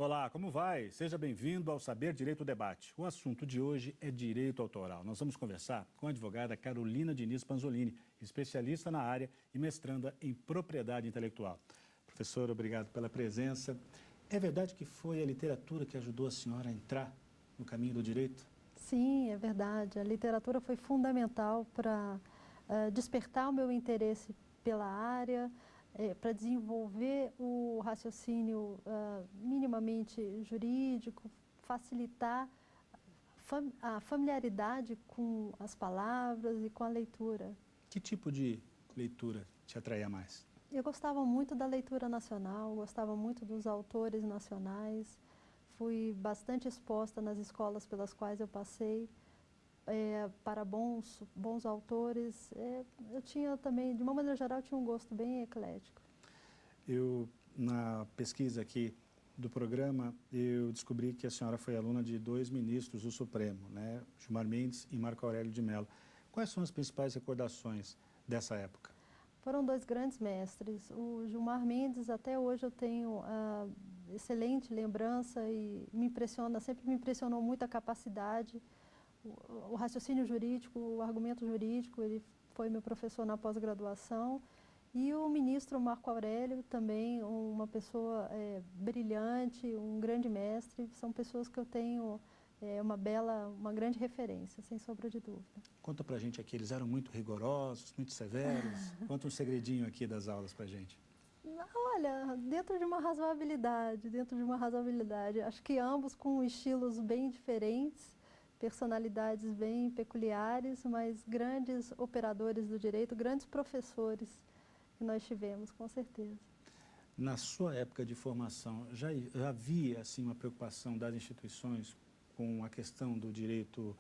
Olá, como vai? Seja bem-vindo ao Saber Direito Debate. O assunto de hoje é direito autoral. Nós vamos conversar com a advogada Carolina Diniz Panzolini, especialista na área e mestranda em propriedade intelectual. Professora, obrigado pela presença. É verdade que foi a literatura que ajudou a senhora a entrar no caminho do direito? Sim, é verdade. A literatura foi fundamental para despertar o meu interesse pela área, para desenvolver o raciocínio minimamente jurídico, facilitar a familiaridade com as palavras e com a leitura. Que tipo de leitura te atraía mais? Eu gostava muito da leitura nacional, gostava muito dos autores nacionais, fui bastante exposta nas escolas pelas quais eu passei para bons autores. Eu tinha também, de uma maneira geral, eu tinha um gosto bem eclético. Na pesquisa aqui do programa, eu descobri que a senhora foi aluna de dois ministros do Supremo, né? Gilmar Mendes e Marco Aurélio de Mello. Quais são as principais recordações dessa época? Foram dois grandes mestres. O Gilmar Mendes, até hoje eu tenho excelente lembrança e sempre me impressionou muito a capacidade, o raciocínio jurídico, o argumento jurídico. Ele foi meu professor na pós-graduação. E o ministro Marco Aurélio também, uma pessoa brilhante, um grande mestre. São pessoas que eu tenho uma grande referência, sem sombra de dúvida. Conta pra gente aqui, eles eram muito rigorosos, muito severos? Conta um segredinho aqui das aulas pra gente. Olha, dentro de uma razoabilidade. Acho que ambos com estilos bem diferentes, personalidades bem peculiares, mas grandes operadores do direito, grandes professores que nós tivemos, com certeza. Na sua época de formação, já havia assim, uma preocupação das instituições com a questão do direito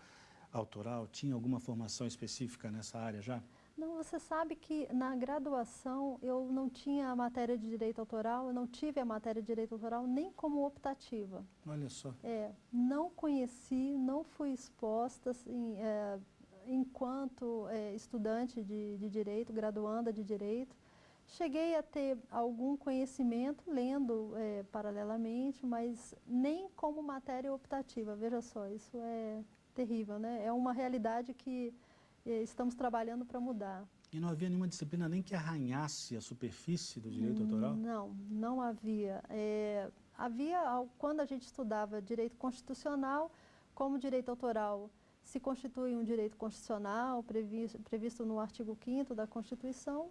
autoral? Tinha alguma formação específica nessa área já? Não, você sabe que na graduação eu não tinha a matéria de direito autoral, eu não tive a matéria de direito autoral nem como optativa. Olha só. Não conheci, não fui exposta assim, enquanto estudante de direito, graduanda de direito. Cheguei a ter algum conhecimento lendo paralelamente, mas nem como matéria optativa. Veja só, isso é terrível, né? É uma realidade que estamos trabalhando para mudar. E não havia nenhuma disciplina nem que arranhasse a superfície do direito autoral? Não, não havia. Quando a gente estudava direito constitucional, como direito autoral se constitui um direito constitucional previsto no artigo 5º da Constituição,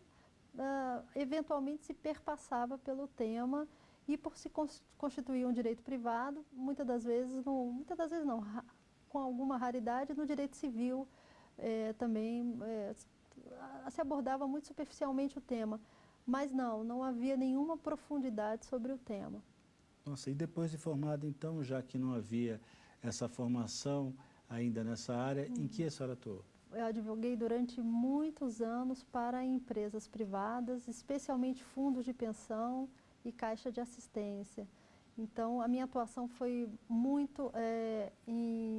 eventualmente se perpassava pelo tema, e por se constituir um direito privado, muitas das vezes não, com alguma raridade, no direito civil também se abordava muito superficialmente o tema, mas não havia nenhuma profundidade sobre o tema. Nossa, e depois de formada, então, já que não havia essa formação ainda nessa área, em que a senhora atuou? Eu advoguei durante muitos anos para empresas privadas, especialmente fundos de pensão e caixa de assistência. Então, a minha atuação foi muito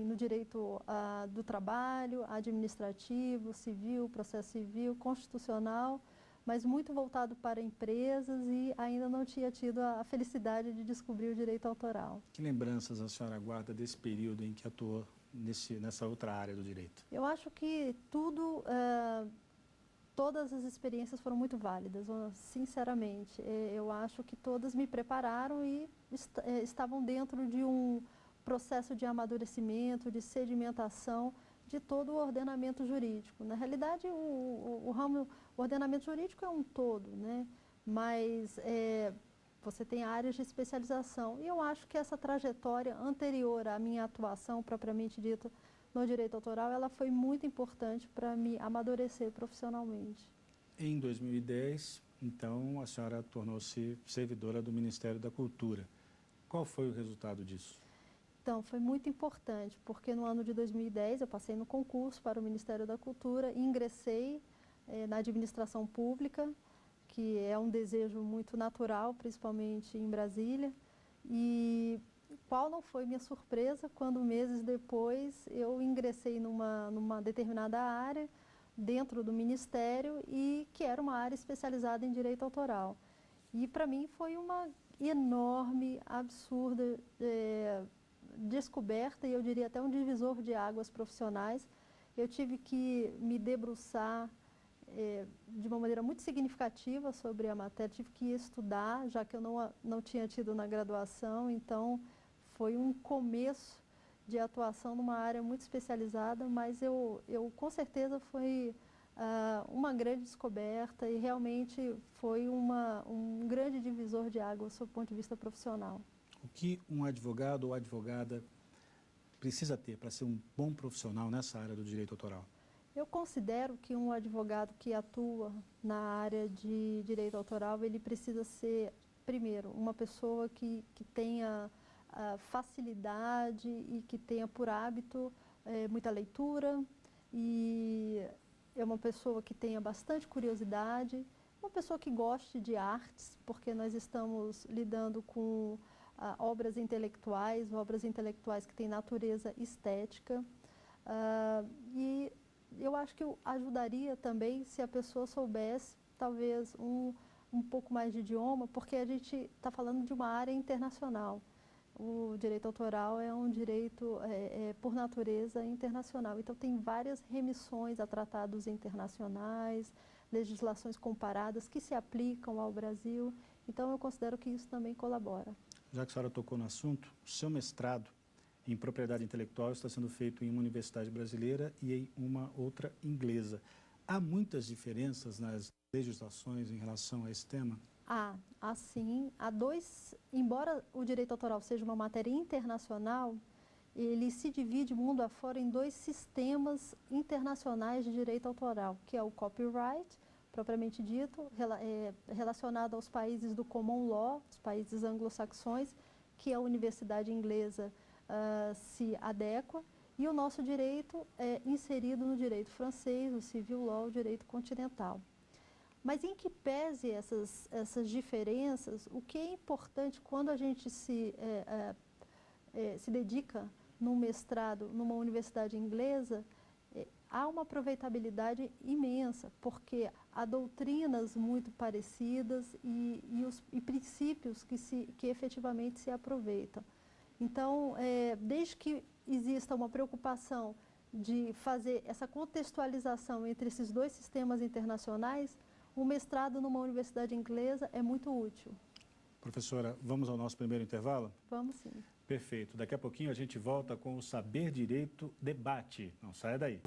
no direito do trabalho, administrativo, civil, processo civil, constitucional, mas muito voltado para empresas, e ainda não tinha tido a felicidade de descobrir o direito autoral. Que lembranças a senhora guarda desse período em que atuou nessa outra área do direito? Eu acho que todas as experiências foram muito válidas, sinceramente. Eu acho que todas me prepararam e estavam dentro de um processo de amadurecimento, de sedimentação de todo o ordenamento jurídico. Na realidade, o ordenamento jurídico é um todo, né? Mas você tem áreas de especialização. E eu acho que essa trajetória anterior à minha atuação, propriamente dita, no direito autoral, ela foi muito importante para me amadurecer profissionalmente. Em 2010, então, a senhora tornou-se servidora do Ministério da Cultura. Qual foi o resultado disso? Então, foi muito importante, porque no ano de 2010 eu passei no concurso para o Ministério da Cultura e ingressei na administração pública, que é um desejo muito natural, principalmente em Brasília. E qual não foi minha surpresa quando, meses depois, eu ingressei numa determinada área dentro do Ministério, e que era uma área especializada em direito autoral. E para mim foi uma enorme, absurda, descoberta, e eu diria até um divisor de águas profissionais. Eu tive que me debruçar de uma maneira muito significativa sobre a matéria, tive que estudar, já que eu não tinha tido na graduação, então foi um começo de atuação numa área muito especializada, mas eu com certeza foi uma grande descoberta e realmente foi um grande divisor de águas sob o ponto de vista profissional. O que um advogado ou advogada precisa ter para ser um bom profissional nessa área do direito autoral? Eu considero que um advogado que atua na área de direito autoral, ele precisa ser, primeiro, uma pessoa que tenha facilidade e que tenha por hábito muita leitura, e é uma pessoa que tenha bastante curiosidade, uma pessoa que goste de artes, porque nós estamos lidando com obras intelectuais que têm natureza estética, e eu acho que ajudaria também se a pessoa soubesse, talvez, um pouco mais de idioma, porque a gente está falando de uma área internacional. O direito autoral é um direito, por natureza, internacional. Então, tem várias remissões a tratados internacionais, legislações comparadas que se aplicam ao Brasil. Então, eu considero que isso também colabora. Já que a senhora tocou no assunto, o seu mestrado em propriedade intelectual está sendo feito em uma universidade brasileira e em uma outra inglesa. Há muitas diferenças nas legislações em relação a esse tema? Há sim. Embora o direito autoral seja uma matéria internacional, ele se divide mundo afora em dois sistemas internacionais de direito autoral, que é o copyright, propriamente dito, relacionado aos países do common law, os países anglo-saxões, que a universidade inglesa se adequa, e o nosso direito é inserido no direito francês, o civil law, o direito continental. Mas em que pese essas diferenças, o que é importante quando a gente se dedica num mestrado numa universidade inglesa, há uma aproveitabilidade imensa, porque há doutrinas muito parecidas e princípios que efetivamente se aproveitam. Então, desde que exista uma preocupação de fazer essa contextualização entre esses dois sistemas internacionais, o mestrado numa universidade inglesa é muito útil. Professora, vamos ao nosso primeiro intervalo? Vamos sim. Perfeito. Daqui a pouquinho a gente volta com o Saber Direito Debate. Não saia daí.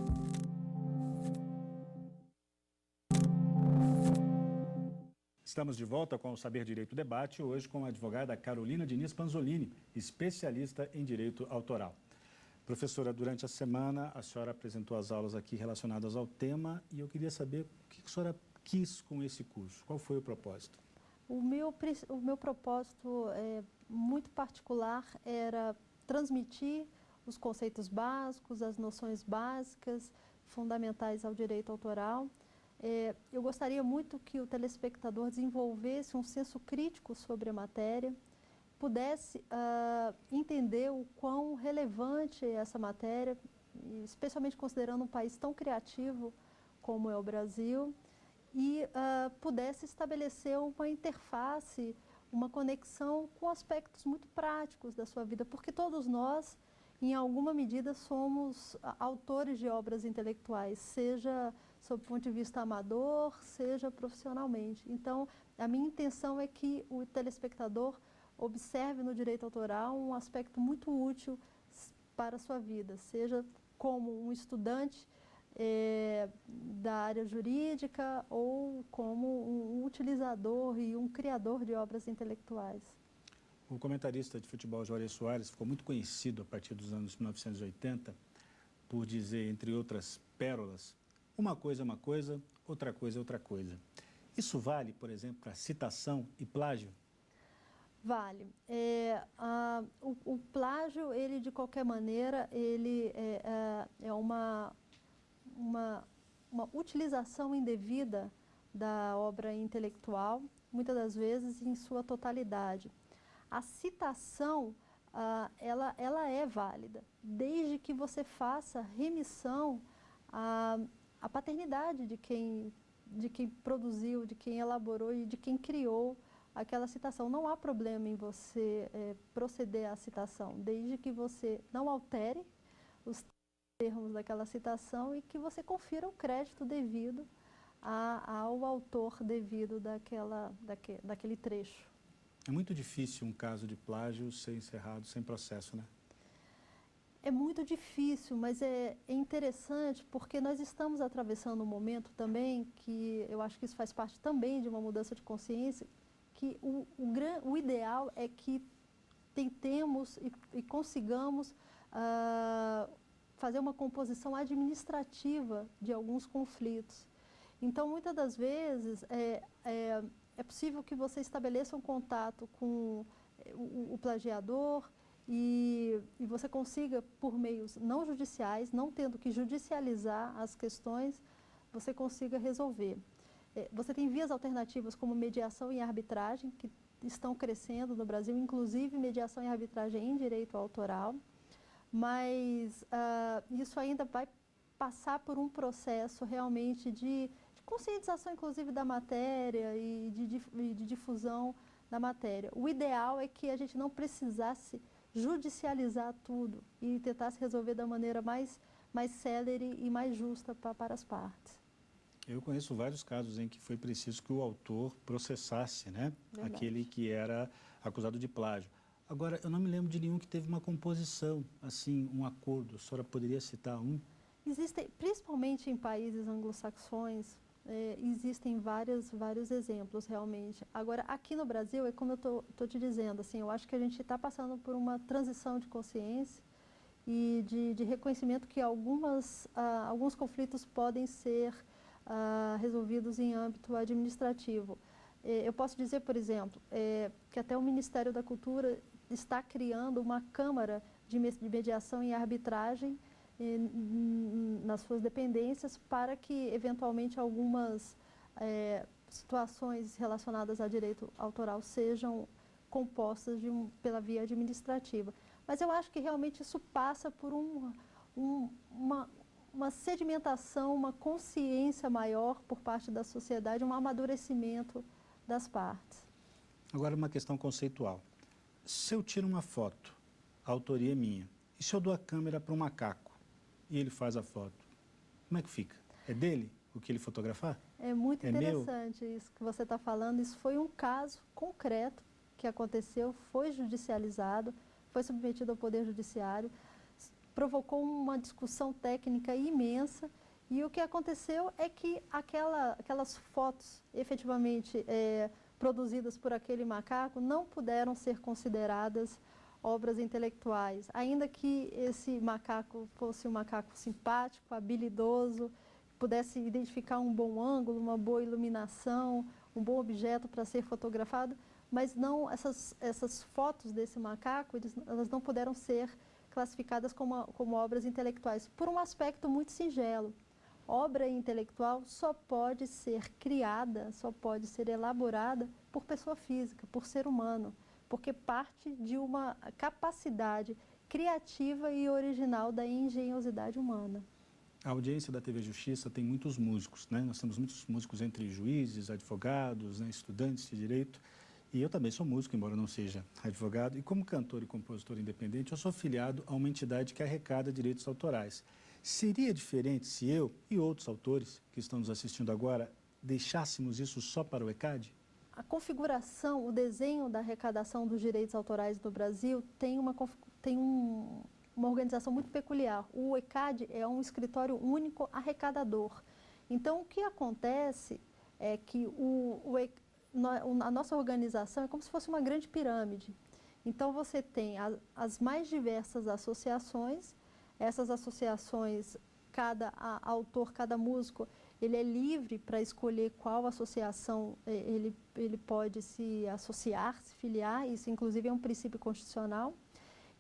Estamos de volta com o Saber Direito Debate, hoje com a advogada Carolina Diniz Panzolini, especialista em direito autoral. Professora, durante a semana a senhora apresentou as aulas aqui relacionadas ao tema e eu queria saber o que a senhora quis com esse curso, qual foi o propósito? O meu propósito muito particular era transmitir os conceitos básicos, as noções básicas, fundamentais ao direito autoral. Eu gostaria muito que o telespectador desenvolvesse um senso crítico sobre a matéria, pudesse entender o quão relevante é essa matéria, especialmente considerando um país tão criativo como é o Brasil, e pudesse estabelecer uma interface, uma conexão com aspectos muito práticos da sua vida, porque todos nós, em alguma medida, somos autores de obras intelectuais, seja sob o ponto de vista amador, seja profissionalmente. Então, a minha intenção é que o telespectador observe no direito autoral um aspecto muito útil para a sua vida, seja como um estudante da área jurídica ou como um utilizador e um criador de obras intelectuais. O comentarista de futebol Juarez Soares ficou muito conhecido a partir dos anos 1980 por dizer, entre outras pérolas, uma coisa é uma coisa, outra coisa é outra coisa. Isso vale, por exemplo, para citação e plágio? Vale. O plágio, ele de qualquer maneira, ele é uma utilização indevida da obra intelectual, muitas das vezes em sua totalidade. A citação, ela é válida, desde que você faça remissão à paternidade de quem produziu, de quem elaborou e de quem criou aquela citação. Não há problema em você proceder à citação, desde que você não altere os termos daquela citação e que você confira o crédito devido ao autor devido daquele trecho. É muito difícil um caso de plágio ser encerrado sem processo, né? É muito difícil, mas é interessante porque nós estamos atravessando um momento também que eu acho que isso faz parte também de uma mudança de consciência, que o ideal é que tentemos e consigamos fazer uma composição administrativa de alguns conflitos. Então, muitas das vezes, é possível que você estabeleça um contato com o plagiador e você consiga, por meios não judiciais, não tendo que judicializar as questões, você consiga resolver. Você tem vias alternativas como mediação e arbitragem, que estão crescendo no Brasil, inclusive mediação e arbitragem em direito autoral, mas isso ainda vai passar por um processo realmente de conscientização, inclusive, da matéria e de difusão da matéria. O ideal é que a gente não precisasse judicializar tudo e tentasse resolver da maneira mais célere e mais justa para as partes. Eu conheço vários casos em que foi preciso que o autor processasse, né? Verdade. Aquele que era acusado de plágio. Agora, eu não me lembro de nenhum que teve uma composição, assim, um acordo. A senhora poderia citar um? Existem, principalmente em países anglo-saxões, existem vários exemplos, realmente. Agora, aqui no Brasil, é como eu estou te dizendo, assim, eu acho que a gente está passando por uma transição de consciência e de reconhecimento que alguns conflitos podem ser resolvidos em âmbito administrativo. Eu posso dizer, por exemplo, que até o Ministério da Cultura está criando uma Câmara de mediação e arbitragem nas suas dependências para que, eventualmente, algumas situações relacionadas a direito autoral sejam compostas pela via administrativa. Mas eu acho que realmente isso passa por uma sedimentação, uma consciência maior por parte da sociedade, um amadurecimento das partes. Agora, uma questão conceitual. Se eu tiro uma foto, a autoria é minha, e se eu dou a câmera para um macaco e ele faz a foto, como é que fica? É dele o que ele fotografar? É muito É interessante isso que você está falando. Isso foi um caso concreto que aconteceu, foi judicializado, foi submetido ao Poder Judiciário, provocou uma discussão técnica imensa e o que aconteceu é que aquelas fotos efetivamente produzidas por aquele macaco não puderam ser consideradas obras intelectuais, ainda que esse macaco fosse um macaco simpático, habilidoso, pudesse identificar um bom ângulo, uma boa iluminação, um bom objeto para ser fotografado, mas não essas fotos desse macaco, elas não puderam ser classificadas como obras intelectuais, por um aspecto muito singelo. Obra intelectual só pode ser criada, só pode ser elaborada por pessoa física, por ser humano, porque parte de uma capacidade criativa e original da engenhosidade humana. A audiência da TV Justiça tem muitos músicos, né? Nós temos muitos músicos entre juízes, advogados, né? Estudantes de direito. E eu também sou músico, embora não seja advogado. E como cantor e compositor independente, eu sou filiado a uma entidade que arrecada direitos autorais. Seria diferente se eu e outros autores que estão nos assistindo agora deixássemos isso só para o ECAD? A configuração, o desenho da arrecadação dos direitos autorais no Brasil tem uma organização muito peculiar. O ECAD é um escritório único arrecadador. Então, o que acontece é que a nossa organização é como se fosse uma grande pirâmide. Então, você tem as mais diversas associações. Essas associações, cada autor, cada músico, ele é livre para escolher qual associação ele pode se associar, se filiar. Isso, inclusive, é um princípio constitucional.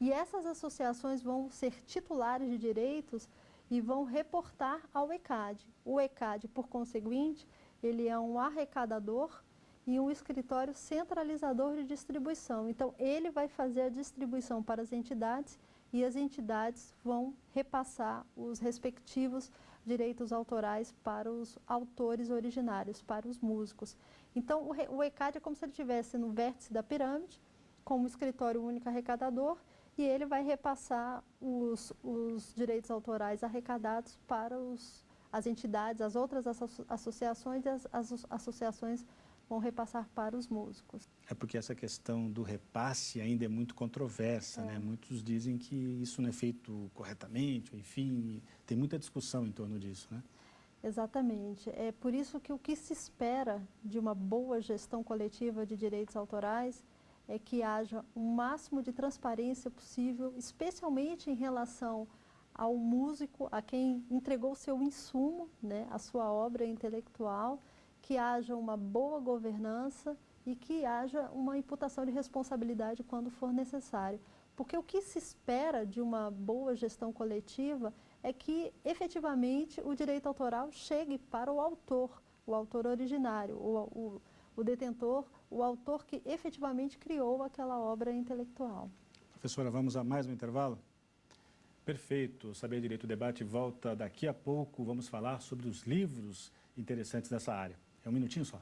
E essas associações vão ser titulares de direitos e vão reportar ao ECAD. O ECAD, por conseguinte, ele é um arrecadador e um escritório centralizador de distribuição. Então, ele vai fazer a distribuição para as entidades e as entidades vão repassar os respectivos direitos autorais para os autores originários, para os músicos. Então, o ECAD é como se ele estivesse no vértice da pirâmide, como um escritório único arrecadador, e ele vai repassar os direitos autorais arrecadados para as entidades, as outras associações, e as associações vão repassar para os músicos. É porque essa questão do repasse ainda é muito controversa, né? Muitos dizem que isso não é feito corretamente, enfim, tem muita discussão em torno disso, né? Exatamente. É por isso que o que se espera de uma boa gestão coletiva de direitos autorais é que haja o máximo de transparência possível, especialmente em relação ao músico, a quem entregou o seu insumo, né, a sua obra intelectual, que haja uma boa governança e que haja uma imputação de responsabilidade quando for necessário. Porque o que se espera de uma boa gestão coletiva é que, efetivamente, o direito autoral chegue para o autor originário, o detentor, o autor que efetivamente criou aquela obra intelectual. Professora, vamos a mais um intervalo? Perfeito. Saber Direito Debate volta daqui a pouco. Vamos falar sobre os livros interessantes dessa área. É um minutinho só.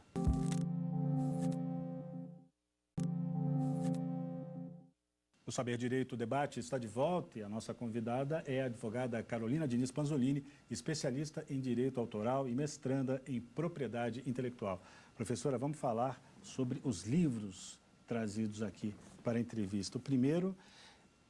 O Saber Direito Debate está de volta e a nossa convidada é a advogada Carolina Diniz Panzolini, especialista em Direito Autoral e mestranda em Propriedade Intelectual. Professora, vamos falar sobre os livros trazidos aqui para a entrevista. O primeiro,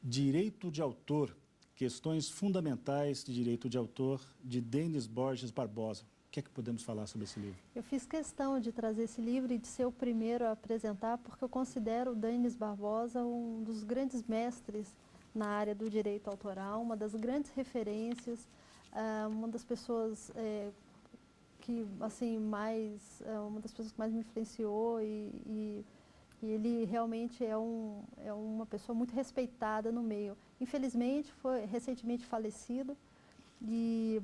Direito de Autor, Questões Fundamentais de Direito de Autor, de Denis Borges Barbosa. O que é que podemos falar sobre esse livro? Eu fiz questão de trazer esse livro e de ser o primeiro a apresentar, porque eu considero o Denis Barbosa um dos grandes mestres na área do direito autoral, uma das grandes referências, uma das pessoas que assim uma das pessoas que mais me influenciou e ele realmente é uma pessoa muito respeitada no meio. Infelizmente foi recentemente falecido.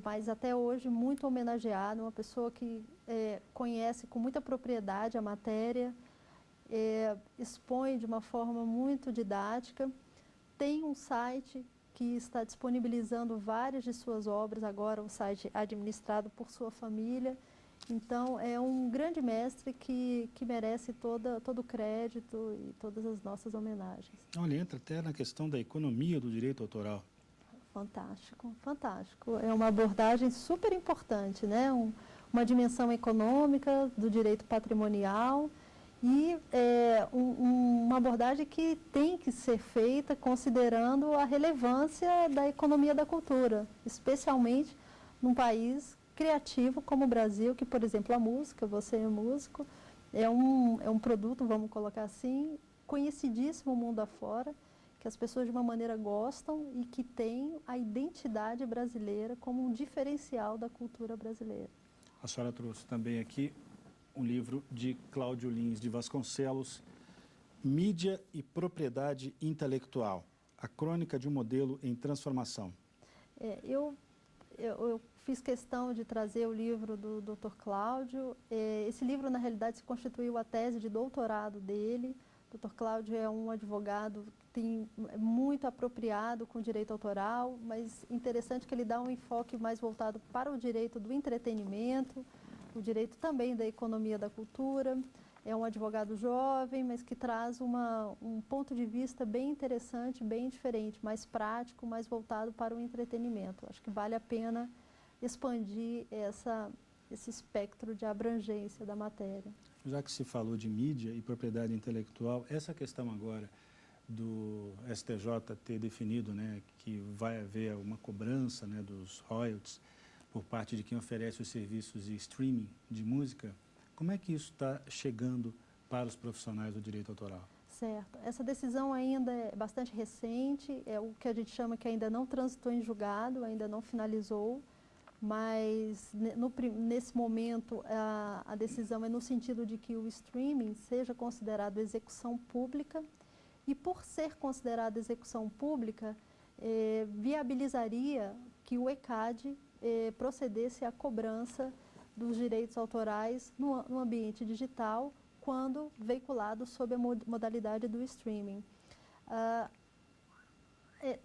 Mas até hoje muito homenageado, uma pessoa que conhece com muita propriedade a matéria, expõe de uma forma muito didática, tem um site que está disponibilizando várias de suas obras, agora um site administrado por sua família. Então é um grande mestre que merece todo o crédito e todas as nossas homenagens. Olha, entra até na questão da economia do direito autoral. Fantástico, fantástico. É uma abordagem super importante, né? Uma dimensão econômica do direito patrimonial e uma abordagem que tem que ser feita considerando a relevância da economia da cultura, especialmente num país criativo como o Brasil, que, por exemplo, a música, você é músico, é um produto, vamos colocar assim, conhecidíssimo mundo afora, que as pessoas de uma maneira gostam e que tem a identidade brasileira como um diferencial da cultura brasileira. A senhora trouxe também aqui um livro de Cláudio Lins de Vasconcelos, Mídia e Propriedade Intelectual, a crônica de um modelo em transformação. Eu fiz questão de trazer o livro do Dr. Cláudio. Esse livro, na realidade, se constituiu a tese de doutorado dele. O Dr. Cláudio é um advogado muito apropriado com o direito autoral, mas interessante que ele dá um enfoque mais voltado para o direito do entretenimento, o direito também da economia da cultura. É um advogado jovem, mas que traz um ponto de vista bem interessante, bem diferente, mais prático, mais voltado para o entretenimento. Acho que vale a pena expandir esse espectro de abrangência da matéria. Já que se falou de mídia e propriedade intelectual, essa questão agora do STJ ter definido, né, que vai haver uma cobrança, né, dos royalties por parte de quem oferece os serviços de streaming de música, como é que isso está chegando para os profissionais do direito autoral? Certo. Essa decisão ainda é bastante recente, é o que a gente chama que ainda não transitou em julgado, ainda não finalizou, mas nesse momento a decisão é no sentido de que o streaming seja considerado execução pública e, por ser considerado execução pública, viabilizaria que o ECAD procedesse à cobrança dos direitos autorais no ambiente digital quando veiculado sob a modalidade do streaming.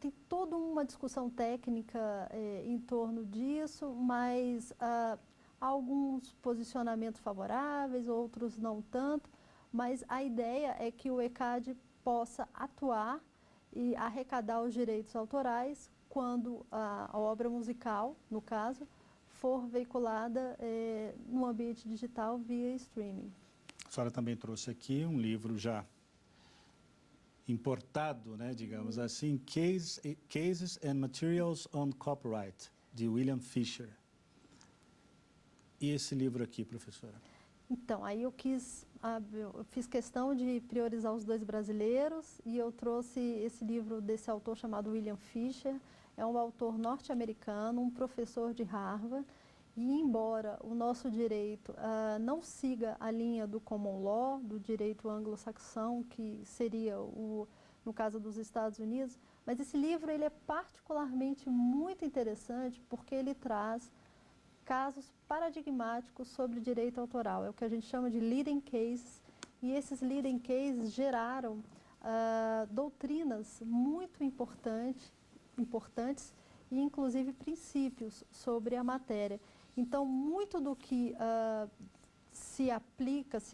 Tem toda uma discussão técnica em torno disso, mas há alguns posicionamentos favoráveis, outros não tanto, mas a ideia é que o ECAD possa atuar e arrecadar os direitos autorais quando a obra musical, no caso, for veiculada no ambiente digital via streaming. A senhora também trouxe aqui um livro já importado, né, digamos assim, Cases and Materials on Copyright, de William Fisher. E esse livro aqui, professora? Então, aí eu fiz questão de priorizar os dois brasileiros e eu trouxe esse livro desse autor chamado William Fisher. É um autor norte-americano, um professor de Harvard, e embora o nosso direito não siga a linha do common law, do direito anglo-saxão, que seria no caso dos Estados Unidos, mas esse livro ele é particularmente muito interessante porque ele traz casos paradigmáticos sobre direito autoral. É o que a gente chama de leading cases, e esses leading cases geraram doutrinas muito importantes e inclusive princípios sobre a matéria. Então, muito do que se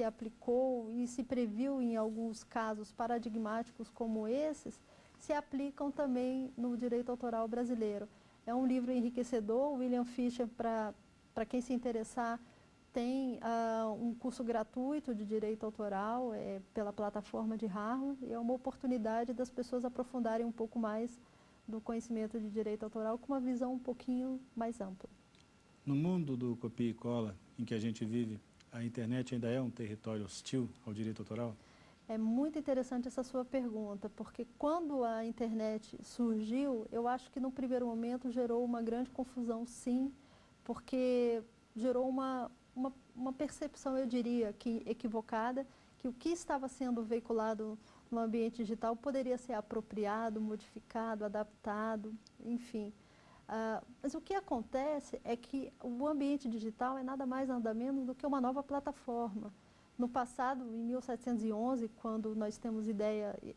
aplicou e se previu em alguns casos paradigmáticos como esses, se aplicam também no direito autoral brasileiro. É um livro enriquecedor. William Fisher, para quem se interessar, tem um curso gratuito de direito autoral pela plataforma de Harvard, e é uma oportunidade das pessoas aprofundarem um pouco mais do conhecimento de direito autoral com uma visão um pouquinho mais ampla. No mundo do copia e cola em que a gente vive, a internet ainda é um território hostil ao direito autoral? É muito interessante essa sua pergunta, porque quando a internet surgiu, eu acho que no primeiro momento gerou uma grande confusão, sim, porque gerou uma percepção, eu diria, que equivocada, que o que estava sendo veiculado no ambiente digital poderia ser apropriado, modificado, adaptado, enfim. Mas o que acontece é que o ambiente digital é nada mais, nada menos do que uma nova plataforma. No passado, em 1711, quando nós temos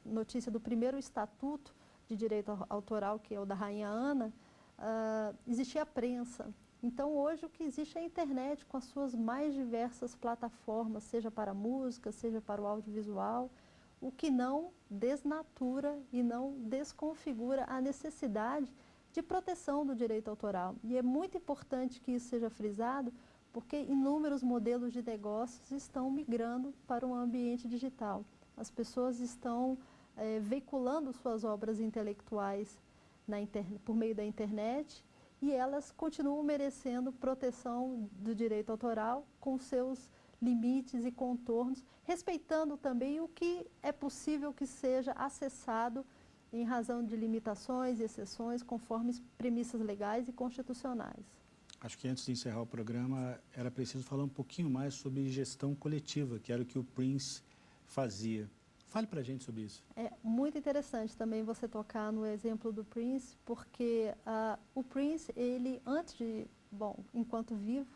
notícia do primeiro estatuto de direito autoral, que é o da Rainha Ana, existia a prensa. Então, hoje, o que existe é a internet com as suas mais diversas plataformas, seja para a música, seja para o audiovisual, o que não desnatura e não desconfigura a necessidade de proteção do direito autoral. E é muito importante que isso seja frisado, porque inúmeros modelos de negócios estão migrando para o ambiente digital. As pessoas estão veiculando suas obras intelectuais por meio da internet, e elas continuam merecendo proteção do direito autoral com seus limites e contornos, respeitando também o que é possível que seja acessado em razão de limitações e exceções, conforme premissas legais e constitucionais. Acho que antes de encerrar o programa, era preciso falar um pouquinho mais sobre gestão coletiva, que era o que o Prince fazia. Fale para a gente sobre isso. É muito interessante também você tocar no exemplo do Prince, porque o Prince, ele enquanto vivo,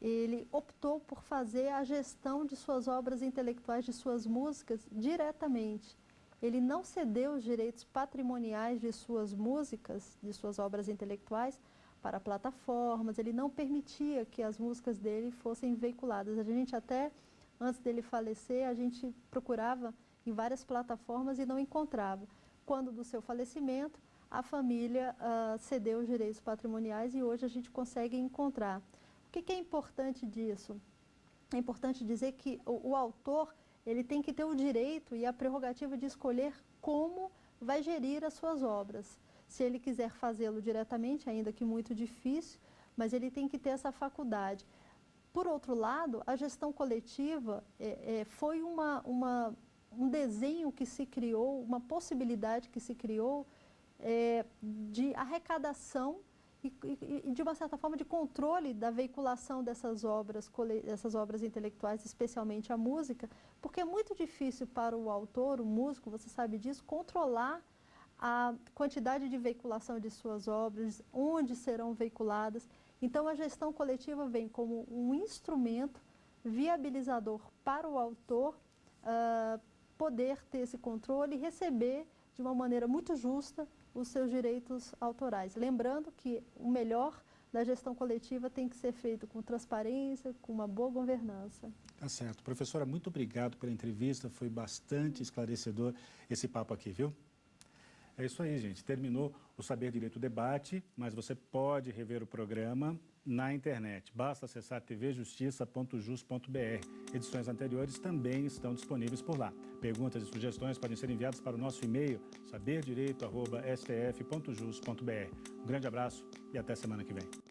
ele optou por fazer a gestão de suas obras intelectuais, de suas músicas, diretamente. Ele não cedeu os direitos patrimoniais de suas músicas, de suas obras intelectuais, para plataformas, ele não permitia que as músicas dele fossem veiculadas. A gente até, antes dele falecer, a gente procurava em várias plataformas e não encontrava. Quando do seu falecimento, a família cedeu os direitos patrimoniais e hoje a gente consegue encontrar. O que é importante disso? É importante dizer que o autor ele tem que ter o direito e a prerrogativa de escolher como vai gerir as suas obras. Se ele quiser fazê-lo diretamente, ainda que muito difícil, mas ele tem que ter essa faculdade. Por outro lado, a gestão coletiva foi um desenho que se criou, uma possibilidade que se criou de arrecadação e, de uma certa forma, de controle da veiculação dessas obras intelectuais, especialmente a música, porque é muito difícil para o autor, o músico, você sabe disso, controlar a quantidade de veiculação de suas obras, onde serão veiculadas. Então, a gestão coletiva vem como um instrumento viabilizador para o autor poder ter esse controle e receber de uma maneira muito justa os seus direitos autorais. Lembrando que o melhor da gestão coletiva tem que ser feito com transparência, com uma boa governança. Tá certo. Professora, muito obrigado pela entrevista, foi bastante esclarecedor esse papo aqui, viu? É isso aí, gente. Terminou o Saber Direito Debate, mas você pode rever o programa na internet. Basta acessar tvjustiça.jus.br. Edições anteriores também estão disponíveis por lá. Perguntas e sugestões podem ser enviadas para o nosso e-mail saberdireito@stf.jus.br. Um grande abraço e até semana que vem.